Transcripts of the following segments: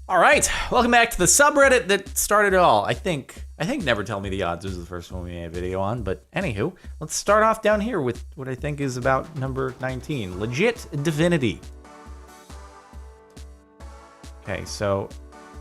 All right, welcome back to the subreddit that started it all. I think Never Tell Me the Odds was the first one we made a video on, but anywho, let's start off down here with what I think is about number 19, legit divinity. Okay, so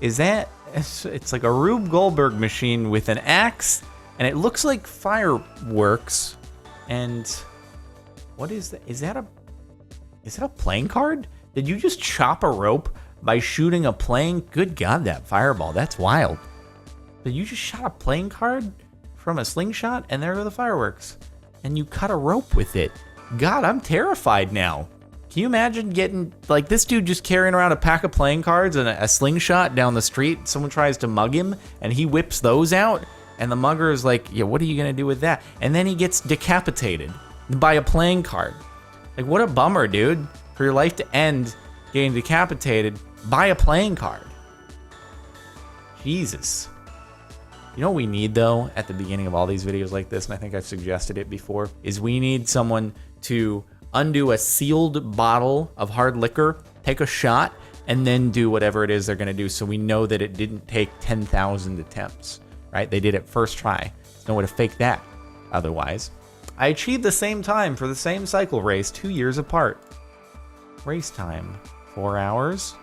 is that, it's like a Rube Goldberg machine with an axe, and it looks like fireworks, and what is that? Is that a playing card? Did you just chop a rope by shooting a playing? Good God, that fireball, that's wild. But you just shot a playing card from a slingshot, and there are the fireworks. And you cut a rope with it. God, I'm terrified now. Can you imagine getting, like, this dude just carrying around a pack of playing cards and a slingshot down the street? Someone tries to mug him, and he whips those out, and the mugger is like, yeah, what are you gonna do with that? And then he gets decapitated by a playing card. Like, what a bummer, dude. For your life to end getting decapitated by a playing card. Jesus. You know what we need, though, at the beginning of all these videos like this, and I think I've suggested it before, is we need someone to undo a sealed bottle of hard liquor, take a shot, and then do whatever it is they're going to do so we know that it didn't take 10,000 attempts, right? They did it first try. There's no way to fake that otherwise. I achieved the same time for the same cycle race 2 years apart. Race time, 4 hours.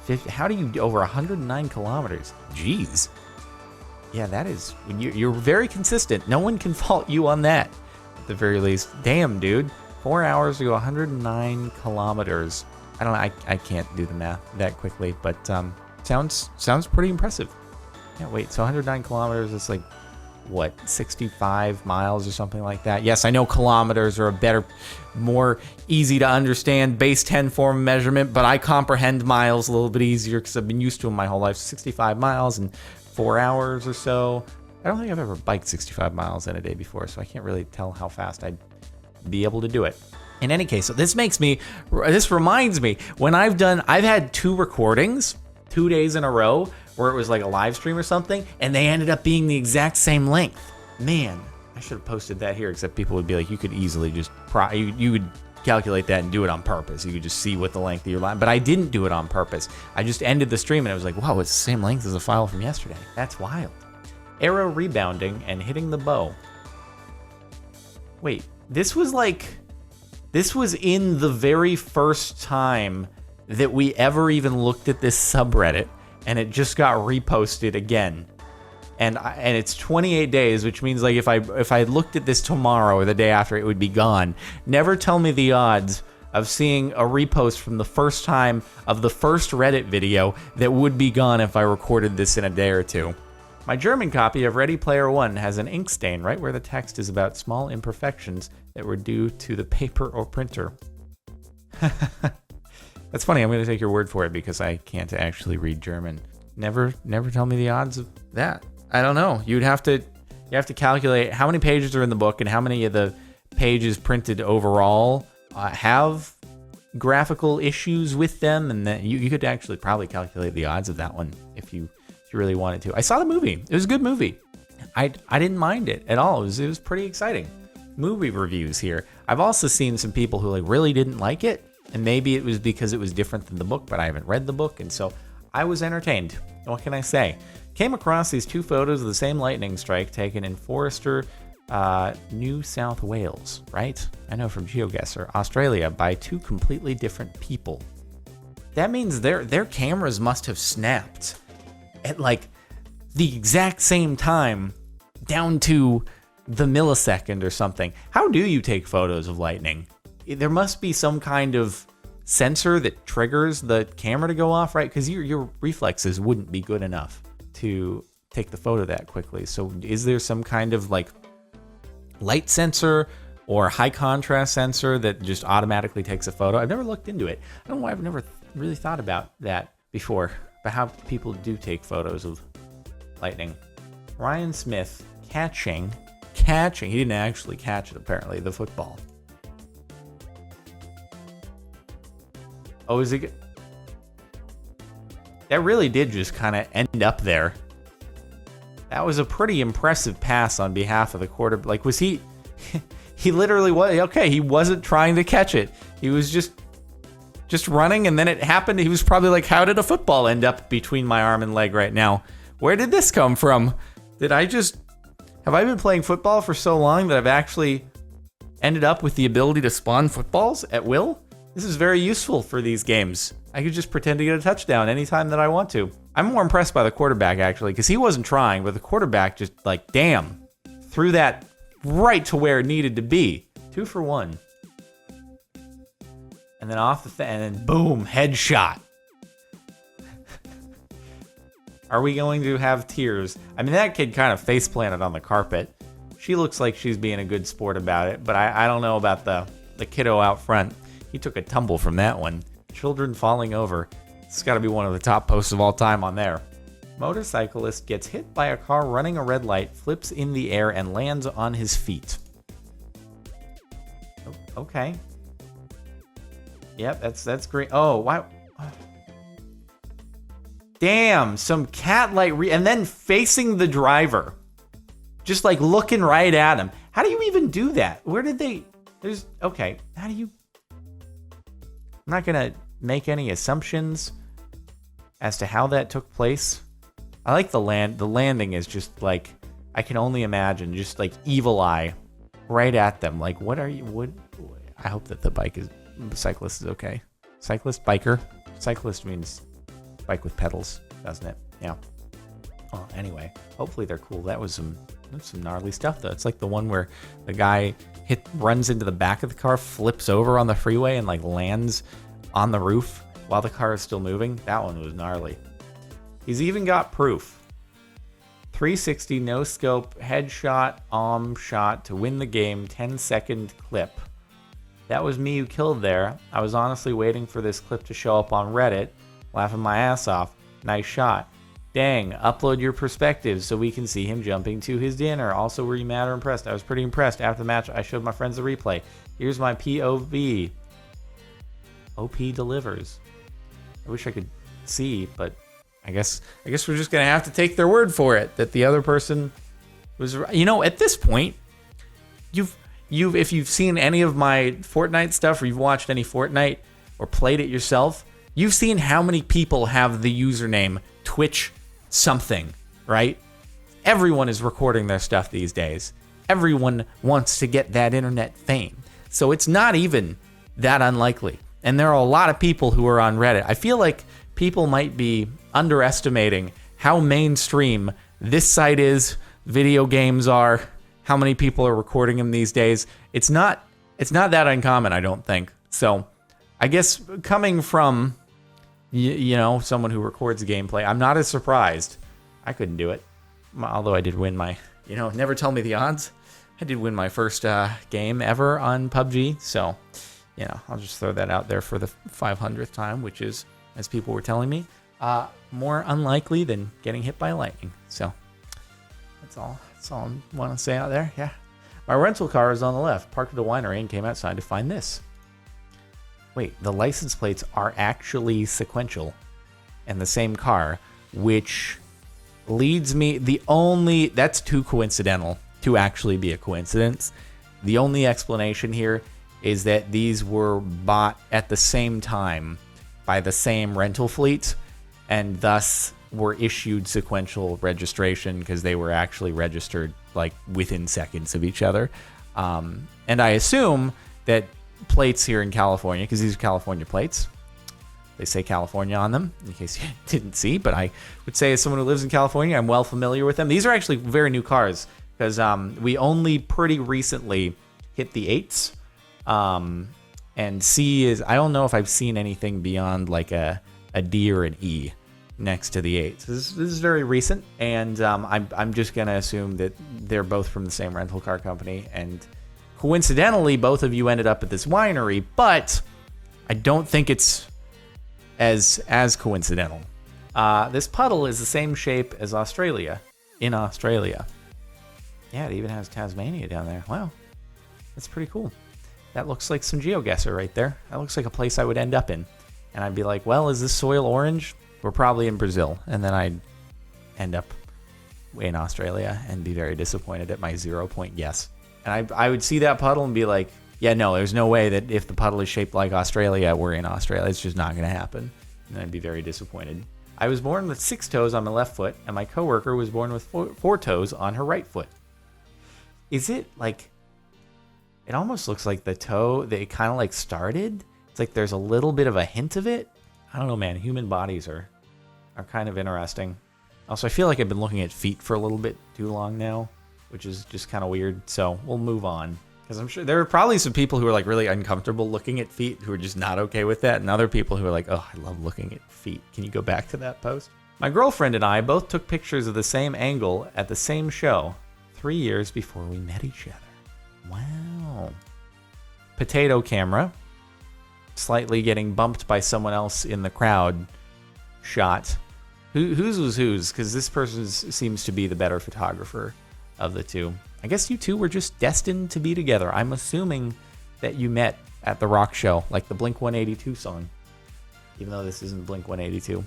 50, how do you, over 109 kilometers? Jeez. Yeah, that is, you're very consistent. No one can fault you on that, at the very least. Damn, dude. 4 hours to go 109 kilometers. I don't know, I can't do the math that quickly, but sounds pretty impressive. Yeah, wait, so 109 kilometers is like, what, 65 miles or something like that? Yes, I know kilometers are a better, more easy to understand base 10 form of measurement, but I comprehend miles a little bit easier because I've been used to them my whole life. 65 miles in 4 hours or so. I don't think I've ever biked 65 miles in a day before, so I can't really tell how fast I'd be able to do it. In any case, so this reminds me, when I've had 2 recordings, 2 days in a row, where it was like a live stream or something, and they ended up being the exact same length. Man, I should have posted that here, except people would be like, you could easily just, you would calculate that and do it on purpose. You could just see what the length of your line, but I didn't do it on purpose. I just ended the stream and I was like, wow, it's the same length as the file from yesterday. That's wild. Arrow rebounding and hitting the bow. Wait, this was in the very first time that we ever even looked at this subreddit, and it just got reposted again. And it's 28 days, which means like if I looked at this tomorrow or the day after, it would be gone. Never tell me the odds of seeing a repost from the first time of the first Reddit video that would be gone if I recorded this in a day or two. My German copy of Ready Player One has an ink stain right where the text is about small imperfections that were due to the paper or printer. That's funny. I'm going to take your word for it because I can't actually read German. Never tell me the odds of that. I don't know. You have to calculate how many pages are in the book and how many of the pages printed overall have graphical issues with them, and then you could actually probably calculate the odds of that one if you really wanted to. I saw the movie. It was a good movie. I didn't mind it at all. It was pretty exciting. Movie reviews here. I've also seen some people who like really didn't like it, and maybe it was because it was different than the book, but I haven't read the book, and so I was entertained. What can I say? Came across these 2 photos of the same lightning strike taken in Forester, New South Wales, right? I know, from GeoGuessr, Australia, by 2 completely different people. That means their cameras must have snapped at like the exact same time, down to the millisecond or something. How do you take photos of lightning? There must be some kind of sensor that triggers the camera to go off, right? Because your reflexes wouldn't be good enough to take the photo that quickly. So is there some kind of like light sensor or high contrast sensor that just automatically takes a photo? I've never looked into it. I don't know why I've never really thought about that before, but how people do take photos of lightning. Ryan Smith catching. He didn't actually catch it, apparently, the football. Oh, is it? That really did just kind of end up there. That was a pretty impressive pass on behalf of the quarterback. Like, was he? He literally was. Okay, he wasn't trying to catch it. He was just just running, and then it happened. He was probably like, how did a football end up between my arm and leg right now? Where did this come from? Have I been playing football for so long that I've actually ended up with the ability to spawn footballs at will? This is very useful for these games. I could just pretend to get a touchdown anytime that I want to. I'm more impressed by the quarterback, actually, because he wasn't trying, but the quarterback just, like, damn, threw that right to where it needed to be. 2 for 1. And then and then boom, headshot. Are we going to have tears? I mean, that kid kind of face planted on the carpet. She looks like she's being a good sport about it, but I don't know about the kiddo out front. He took a tumble from that one. Children falling over. It's got to be one of the top posts of all time on there. Motorcyclist gets hit by a car running a red light, flips in the air, and lands on his feet. Okay. Yep, that's great. Oh, wow. Damn, some cat light and then facing the driver. Just like looking right at him. How do you even do that? Where did they... Okay, how do you... I'm not going to make any assumptions as to how that took place. I like the landing is just like, I can only imagine, just like evil eye right at them. Like, what are you... I hope that the cyclist is okay. Cyclist, biker. Cyclist means bike with pedals, doesn't it? Yeah. Well, anyway, hopefully they're cool. That's some gnarly stuff, though. It's like the one where the guy runs into the back of the car, flips over on the freeway, and like lands on the roof while the car is still moving. That one was gnarly. He's even got proof. 360 no scope headshot shot to win the game, 10-second clip. That was me who killed there. I was honestly waiting for this clip to show up on Reddit, laughing my ass off. Nice shot. Dang, upload your perspective so we can see him jumping to his dinner. Also, were you mad or impressed? I was pretty impressed. After the match, I showed my friends the replay. Here's my POV. OP delivers. I wish I could see, but I guess we're just gonna have to take their word for it that the other person was. At this point, if you've seen any of my Fortnite stuff, or you've watched any Fortnite or played it yourself, you've seen how many people have the username Twitch something, right? Everyone is recording their stuff these days. Everyone wants to get that internet fame. So it's not even that unlikely. And there are a lot of people who are on Reddit. I feel like people might be underestimating how mainstream this site is, video games are, how many people are recording them these days. It's not that uncommon, I don't think. So I guess coming from someone who records gameplay, I'm not as surprised. I couldn't do it. Although I did win my, never tell me the odds. I did win my first game ever on PUBG. So, I'll just throw that out there for the 500th time, which is, as people were telling me, more unlikely than getting hit by lightning. So that's all I want to say out there. Yeah. My rental car is on the left, parked at a winery, and came outside to find this. Wait, the license plates are actually sequential and the same car, which leads me... That's too coincidental to actually be a coincidence. The only explanation here is that these were bought at the same time by the same rental fleet and thus were issued sequential registration because they were actually registered like within seconds of each other. And I assume that plates here in California, because these are California plates, they say California on them, in case you didn't see, but I would say as someone who lives in California, I'm well familiar with them. These are actually very new cars, because we only pretty recently hit the 8s, and C is, I don't know if I've seen anything beyond like a D or an E next to the 8s. This is very recent, and I'm just going to assume that they're both from the same rental car company, and coincidentally, both of you ended up at this winery, but I don't think it's as coincidental. This puddle is the same shape as Australia, in Australia. Yeah, it even has Tasmania down there. Wow, that's pretty cool. That looks like some GeoGuessr right there. That looks like a place I would end up in. And I'd be like, well, is this soil orange? We're probably in Brazil. And then I'd end up in Australia and be very disappointed at my 0-point guess. And I would see that puddle and be like, Yeah, no, there's no way that if the puddle is shaped like Australia, we're in Australia. It's just not going to happen. And I'd be very disappointed. I was born with 6 toes on my left foot, and my coworker was born with 4 toes on her right foot. Is it like... It almost looks like the toe that it kind of like started. It's like there's a little bit of a hint of it. I don't know, man. Human bodies are kind of interesting. Also, I feel like I've been looking at feet for a little bit too long now, which is just kind of weird. So we'll move on. Because I'm sure there are probably some people who are like really uncomfortable looking at feet who are just not okay with that. And other people who are like, oh, I love looking at feet. Can you go back to that post? My girlfriend and I both took pictures of the same angle at the same show 3 years before we met each other. Wow. Potato camera. Slightly getting bumped by someone else in the crowd shot. Whose was whose? Because this person seems to be the better photographer of the two. I guess you two were just destined to be together. I'm assuming that you met at the rock show, like the Blink-182 song. Even though this isn't Blink-182.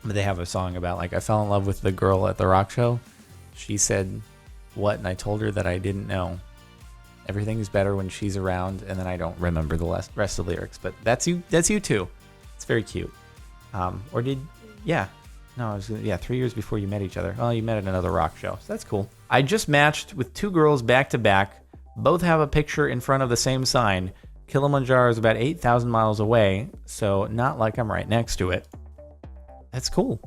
But they have a song about, like, I fell in love with the girl at the rock show. She said, what? And I told her that I didn't know. Everything's better when she's around, and then I don't remember the rest of the lyrics. But that's you too. It's very cute. No, 3 years before you met each other. Oh, you met at another rock show. So that's cool. I just matched with 2 girls back to back. Both have a picture in front of the same sign. Kilimanjaro is about 8,000 miles away, so not like I'm right next to it. That's cool.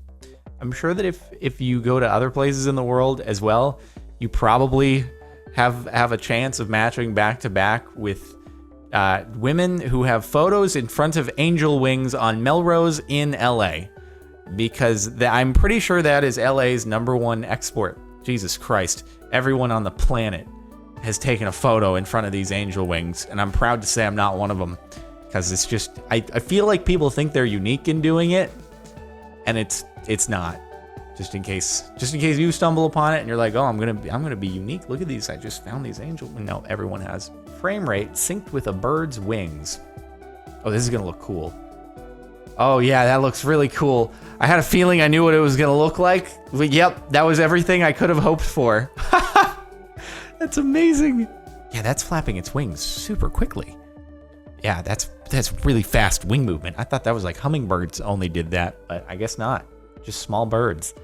I'm sure that if you go to other places in the world as well, you probably have a chance of matching back to back with women who have photos in front of angel wings on Melrose in LA, because I'm pretty sure that is LA's #1 export. Jesus Christ, everyone on the planet has taken a photo in front of these angel wings, and I'm proud to say I'm not one of them, because it's just I feel like people think they're unique in doing it, and it's not. Just in case you stumble upon it and you're like, oh, I'm gonna be unique. Look at these. I just found these angels. No, everyone has. Frame rate synced with a bird's wings. Oh, this is gonna look cool. Oh yeah, that looks really cool. I had a feeling I knew what it was gonna look like. But yep, that was everything I could have hoped for. That's amazing. Yeah, that's flapping its wings super quickly. Yeah, that's really fast wing movement. I thought that was like hummingbirds only did that, but I guess not. Just small birds.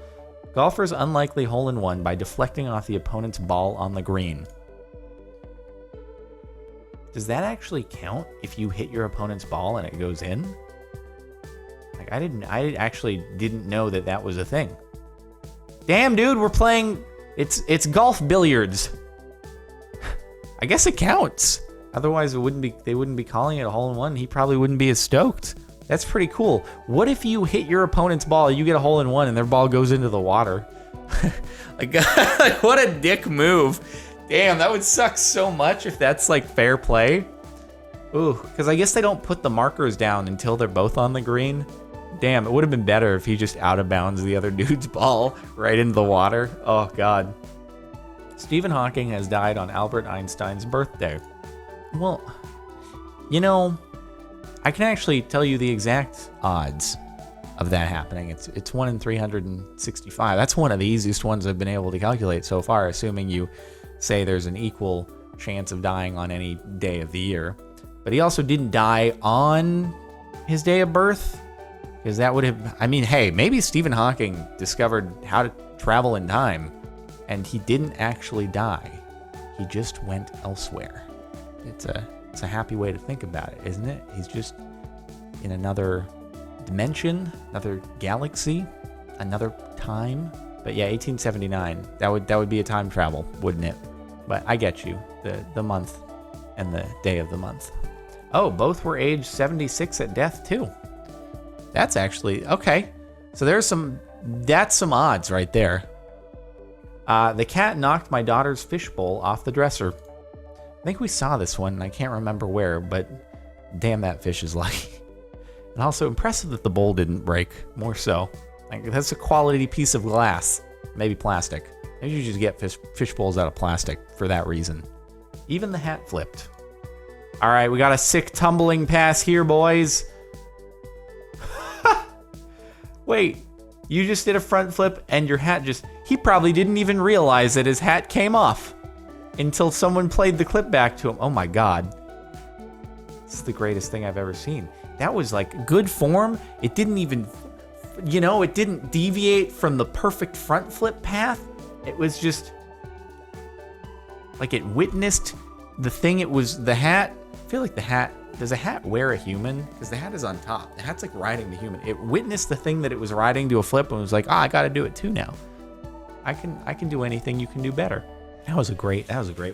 Golfer's unlikely hole-in-one by deflecting off the opponent's ball on the green. Does that actually count if you hit your opponent's ball and it goes in? Like I actually didn't know that was a thing. Damn, dude, we're playing. It's golf billiards. I guess it counts. Otherwise, they wouldn't be calling it a hole-in-one. He probably wouldn't be as stoked. That's pretty cool. What if you hit your opponent's ball, you get a hole-in-one, and their ball goes into the water? Like, what a dick move. Damn, that would suck so much if that's, like, fair play. Ooh, because I guess they don't put the markers down until they're both on the green. Damn, it would have been better if he just out of bounds the other dude's ball right into the water. Oh, God. Stephen Hawking has died on Albert Einstein's birthday. Well, you know, I can actually tell you the exact odds of that happening. It's 1 in 365. That's one of the easiest ones I've been able to calculate so far, assuming you say there's an equal chance of dying on any day of the year. But he also didn't die on his day of birth, because that would have, I mean, hey, maybe Stephen Hawking discovered how to travel in time, and he didn't actually die. He just went elsewhere. It's a happy way to think about it, isn't it? He's just in another dimension, another galaxy, another time. But yeah, 1879. That would be a time travel, wouldn't it? But I get you. The month and the day of the month. Oh, both were age 76 at death too. That's actually okay. So that's some odds right there. The cat knocked my daughter's fishbowl off the dresser. I think we saw this one, and I can't remember where, but damn, that fish is lucky. And also impressive that the bowl didn't break, more so. Like, that's a quality piece of glass. Maybe plastic. Maybe you just get fish bowls out of plastic for that reason. Even the hat flipped. All right, we got a sick tumbling pass here, boys. Wait, you just did a front flip, and your hat he probably didn't even realize that his hat came off until someone played the clip back to him. Oh my God. This is the greatest thing I've ever seen. That was like good form. It didn't even, you know, it didn't deviate from the perfect front flip path. It was just like it witnessed the thing. It was the hat. I feel like the hat, does a hat wear a human? Because the hat is on top. The hat's like riding the human. It witnessed the thing that it was riding to a flip and was like, I got to do it too now. I can do anything, you can do better. That was a great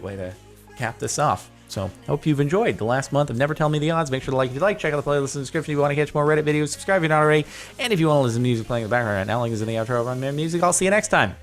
way to cap this off. So hope you've enjoyed the last month of Never Tell Me the Odds. Make sure to like if you like. Check out the playlist in the description if you want to catch more Reddit videos. Subscribe if you're not already. And if you want to listen to music playing in the background right now, link is in the outro of my music. I'll see you next time.